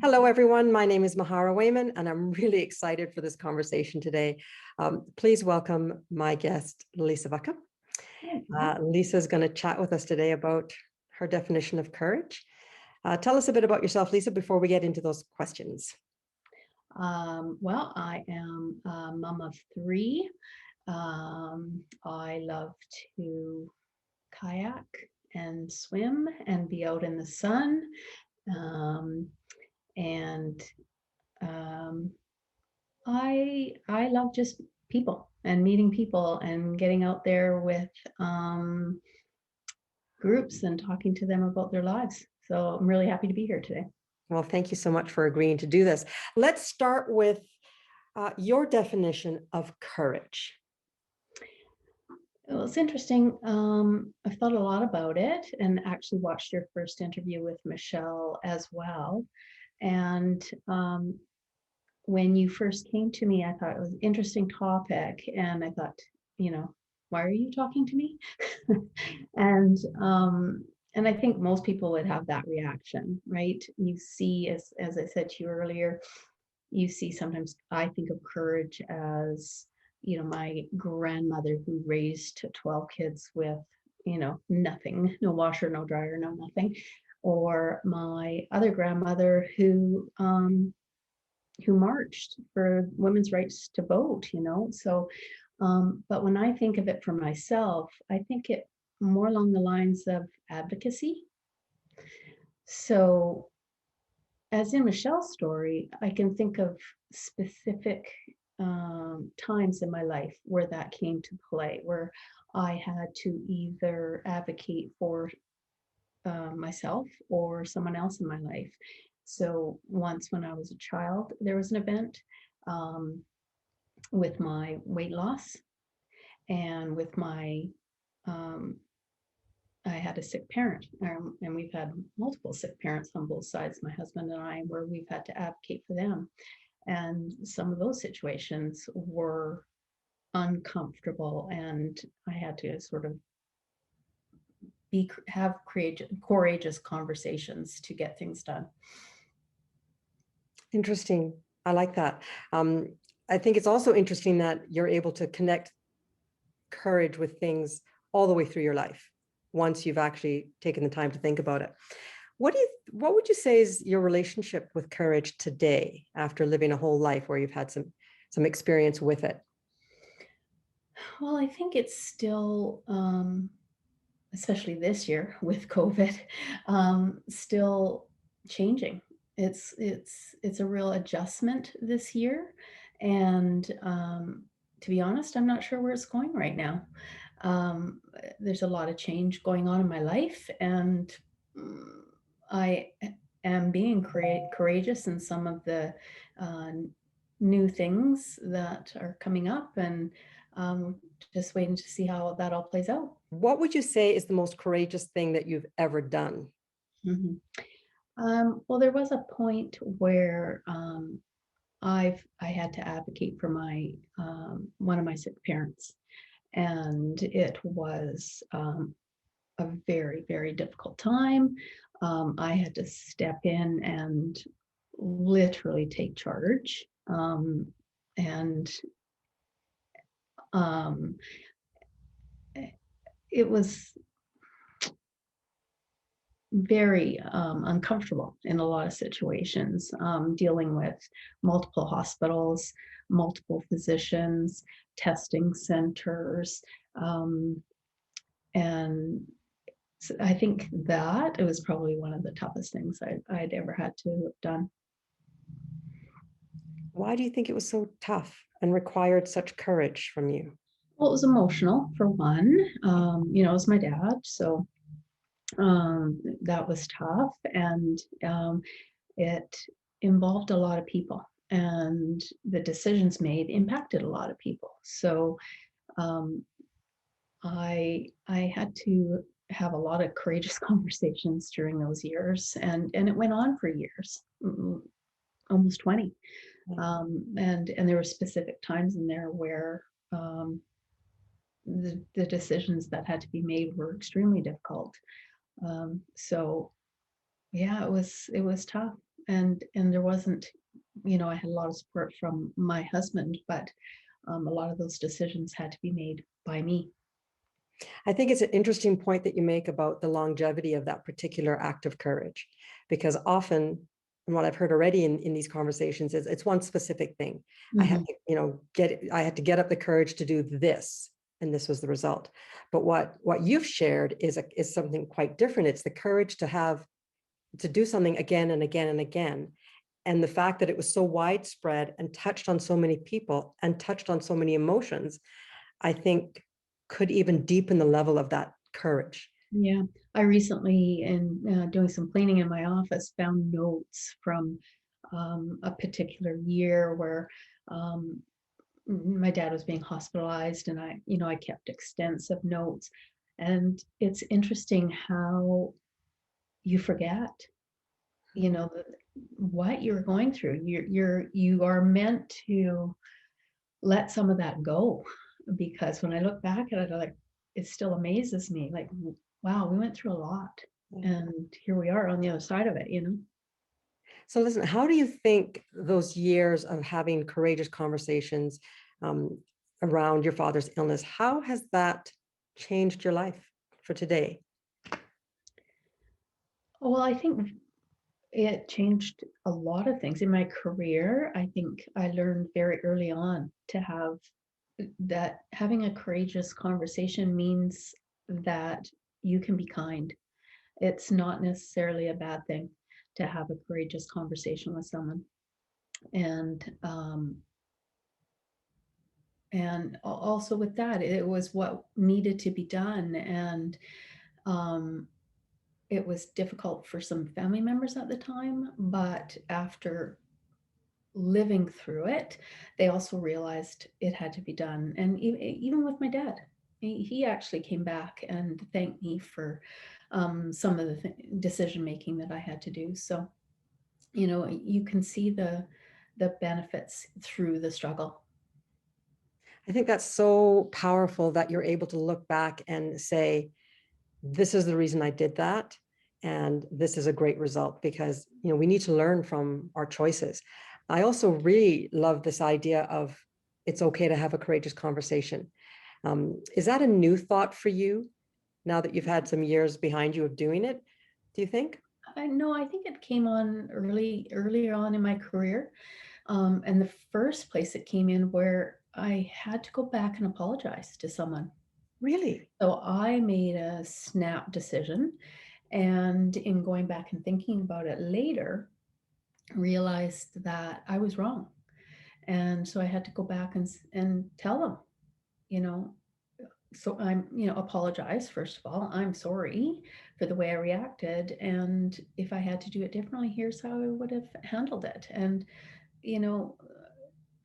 Hello, everyone. My name is Mahara Wayman, and I'm really excited for this conversation today. Please welcome my guest, Lisa Vaca. Lisa is going to chat with us today about her definition of courage. Tell us a bit about yourself, Lisa, before we get into those questions. Well, I am a mom of three. I love to kayak and swim and be out in the sun. And I love just people and meeting people and getting out there with groups and talking to them about their lives. So I'm really happy to be here today. Well, thank you so much for agreeing to do this. Let's start with your definition of courage. Well, it's interesting. I've thought a lot about it and actually watched your first interview with Michelle as well. And when you first came to me, I thought it was an interesting topic. And I thought, why are you talking to me? and and I think most people would have that reaction, right? You see, as I said to you earlier, you see sometimes I think of courage as, my grandmother who raised 12 kids with, nothing, no washer, no dryer, no nothing. Or my other grandmother who marched for women's rights to vote, So, but when I think of it for myself, I think it more along the lines of advocacy. So as in Michelle's story, I can think of specific times in my life where that came to play, where I had to either advocate for myself or someone else in my life. So once when I was a child, there was an event um, with my weight loss and with my um, I had a sick parent, and we've had multiple sick parents on both sides, my husband and I, where we've had to advocate for them. And some of those situations were uncomfortable, and I had to sort of have courageous conversations to get things done. Interesting. I like that. I think it's also interesting that you're able to connect courage with things all the way through your life once you've actually taken the time to think about it. What would you say is your relationship with courage today after living a whole life where you've had some experience with it? Well, I think it's still especially this year with COVID, still changing. It's a real adjustment this year, and to be honest, I'm not sure where it's going right now. There's a lot of change going on in my life, and I am being courageous in some of the uh, new things that are coming up, and just waiting to see how that all plays out. What would you say is the most courageous thing that you've ever done? Mhm. Well, there was a point where I had to advocate for my one of my sick parents, and it was a very, very difficult time. I had to step in and literally take charge, and um, it was very uncomfortable in a lot of situations, dealing with multiple hospitals, multiple physicians, testing centers. Um, and so I think that it was probably one of the toughest things I'd ever had to have done. Why do you think it was so tough and required such courage from you? Well, it was emotional for one. It was my dad, so that was tough. And it involved a lot of people, and the decisions made impacted a lot of people. So um, I had to have a lot of courageous conversations during those years, and it went on for years, almost 20. And there were specific times in there where the decisions that had to be made were extremely difficult. So yeah, it was tough. and there wasn't, I had a lot of support from my husband, but a lot of those decisions had to be made by me. I think it's an interesting point that you make about the longevity of that particular act of courage, because often, and what I've heard already in these conversations is it's one specific thing. I had Mhm. to, I had to get up the courage to do this, and this was the result. But what you've shared is something quite different. It's the courage to do something again and again and again. And the fact that it was so widespread and touched on so many people and touched on so many emotions, I think could even deepen the level of that courage. Yeah, I recently, in doing some cleaning in my office, found notes from a particular year where um, my dad was being hospitalized, and I kept extensive notes. And it's interesting how you forget, Mhm. what you're going through. You are meant to let some of that go, because when I look back at it, it still amazes me. Like, wow, we went through a lot, Yeah. and here we are on the other side of it. So listen, how do you think those years of having courageous conversations um, around your father's illness, how has that changed your life for today? Well, I think it changed a lot of things in my career. I think I learned very early on to have that having a courageous conversation means that you can be kind. It's not necessarily a bad thing to have a courageous conversation with someone. And also with that, it was what needed to be done. And um, it was difficult for some family members at the time, but after living through it, they also realized it had to be done. And even with my dad, he actually came back and thanked me for some of the decision making that I had to do. So, you can see the benefits through the struggle. I think that's so powerful that you're able to look back and say, this is the reason I did that. And this is a great result because, we need to learn from our choices. I also really love this idea of it's okay to have a courageous conversation. Is that a new thought for you now that you've had some years behind you of doing it? Do you think? I know, I think it came on earlier on in my career. And the first place it came in where I had to go back and apologize to someone. Really? So I made a snap decision, and in going back and thinking about it later, realized that I was wrong. And so I had to go back and tell them, you know, so apologize. First of all, I'm sorry for the way I reacted. And if I had to do it differently, here's how I would have handled it. And, you know,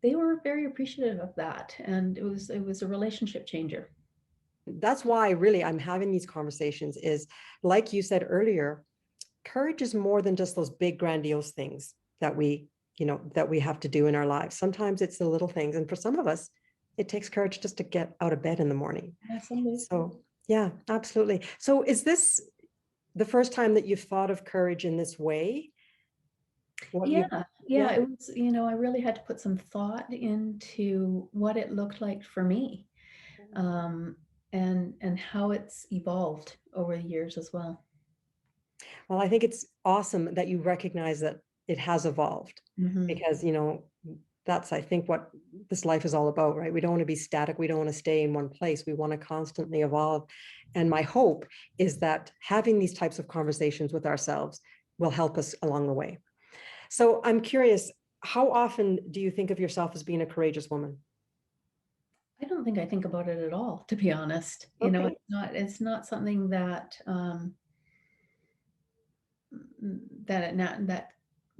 they were very appreciative of that. And it was a relationship changer. That's why really I'm having these conversations is like you said earlier, courage is more than just those big grandiose things that we have to do in our lives. Sometimes it's the little things. And for some of us, it takes courage just to get out of bed in the morning. Yeah, someday. So yeah, absolutely. So is this the first time that you've thought of courage in this way? What you, Yeah, yeah, yeah. it was, I really had to put some thought into what it looked like for me, um, and how it's evolved over the years as well. Well, I think it's awesome that you recognize that it has evolved Mhm. because, that's, I think, what this life is all about, right? We don't want to be static. We don't want to stay in one place. We want to constantly evolve. And my hope is that having these types of conversations with ourselves will help us along the way. So I'm curious, how often do you think of yourself as being a courageous woman? I don't think I think about it at all, to be honest. Okay. It's not something that, that it nat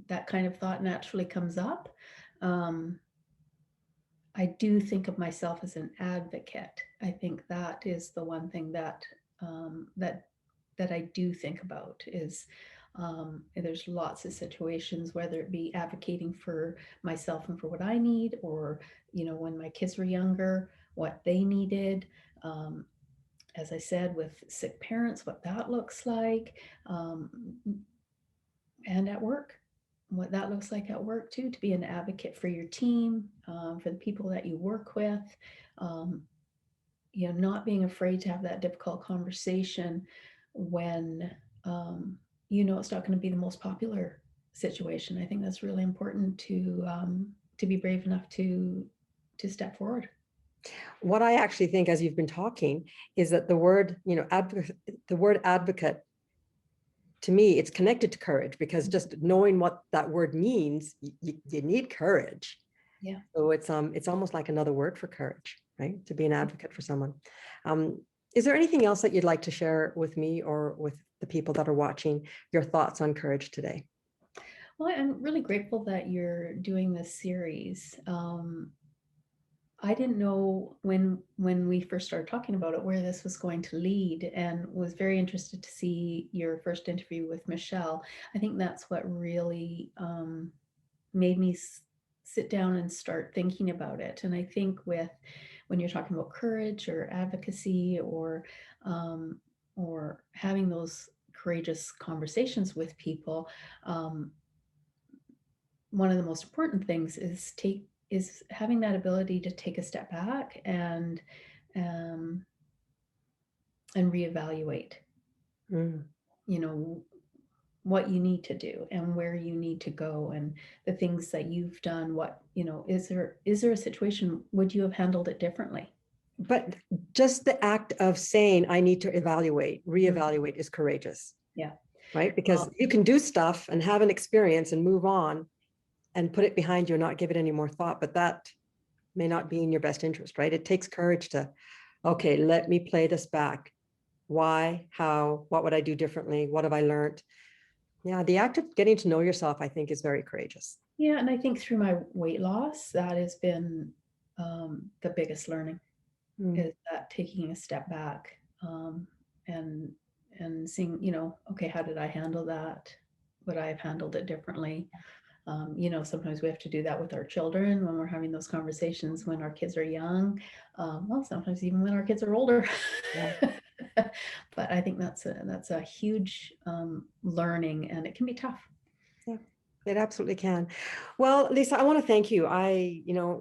that kind of thought naturally comes up. Um, I do think of myself as an advocate. I think that is the one thing that I do think about is, there's lots of situations, whether it be advocating for myself and for what I need, or when my kids were younger, what they needed. Um, as I said, with sick parents, what that looks like, and at work. what that looks like at work too, to be an advocate for your team, for the people that you work with. Um, not being afraid to have that difficult conversation when it's not going to be the most popular situation. I think that's really important to be brave enough to step forward. What I actually think, as you've been talking, is that the word, the word advocate, to me, it's connected to courage, because just knowing what that word means, you need courage. Yeah. So it's almost like another word for courage, right? To be an advocate for someone. Is there anything else that you'd like to share with me or with the people that are watching, your thoughts on courage today? Well, I'm really grateful that you're doing this series. I didn't know when we first started talking about it where this was going to lead, and was very interested to see your first interview with Michelle. I think that's what really made me sit down and start thinking about it. And I think when you're talking about courage or advocacy um, or having those courageous conversations with people, um, one of the most important things is having that ability to take a step back um, and reevaluate, Mm. you know, what you need to do and where you need to go and the things that you've done. What, is there a situation, would you have handled it differently? But just the act of saying, I need to evaluate, reevaluate, is courageous, Yeah. right? Because Well, you can do stuff and have an experience and move on and put it behind you and not give it any more thought, but that may not be in your best interest, right? It takes courage to, okay, let me play this back. Why, how, what would I do differently? What have I learned? Yeah, the act of getting to know yourself, I think, is very courageous. yeah, and I think through my weight loss, that has been the biggest learning, Mm. is that taking a step back, and seeing, okay, how did I handle that? Would I have handled it differently? Sometimes we have to do that with our children when we're having those conversations when our kids are young. Well, sometimes even when our kids are older. Yeah. But I think that's a huge learning, and it can be tough. Yeah, it absolutely can. Well, Lisa, I want to thank you.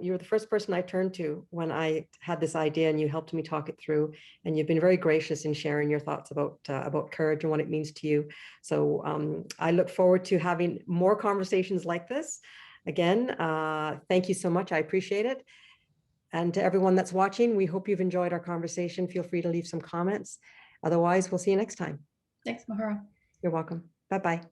You're the first person I turned to when I had this idea, and you helped me talk it through. And you've been very gracious in sharing your thoughts about courage and what it means to you. So I look forward to having more conversations like this. Again, thank you so much. I appreciate it. And to everyone that's watching, we hope you've enjoyed our conversation. Feel free to leave some comments. Otherwise, we'll see you next time. Thanks, Mahara. You're welcome. Bye-bye.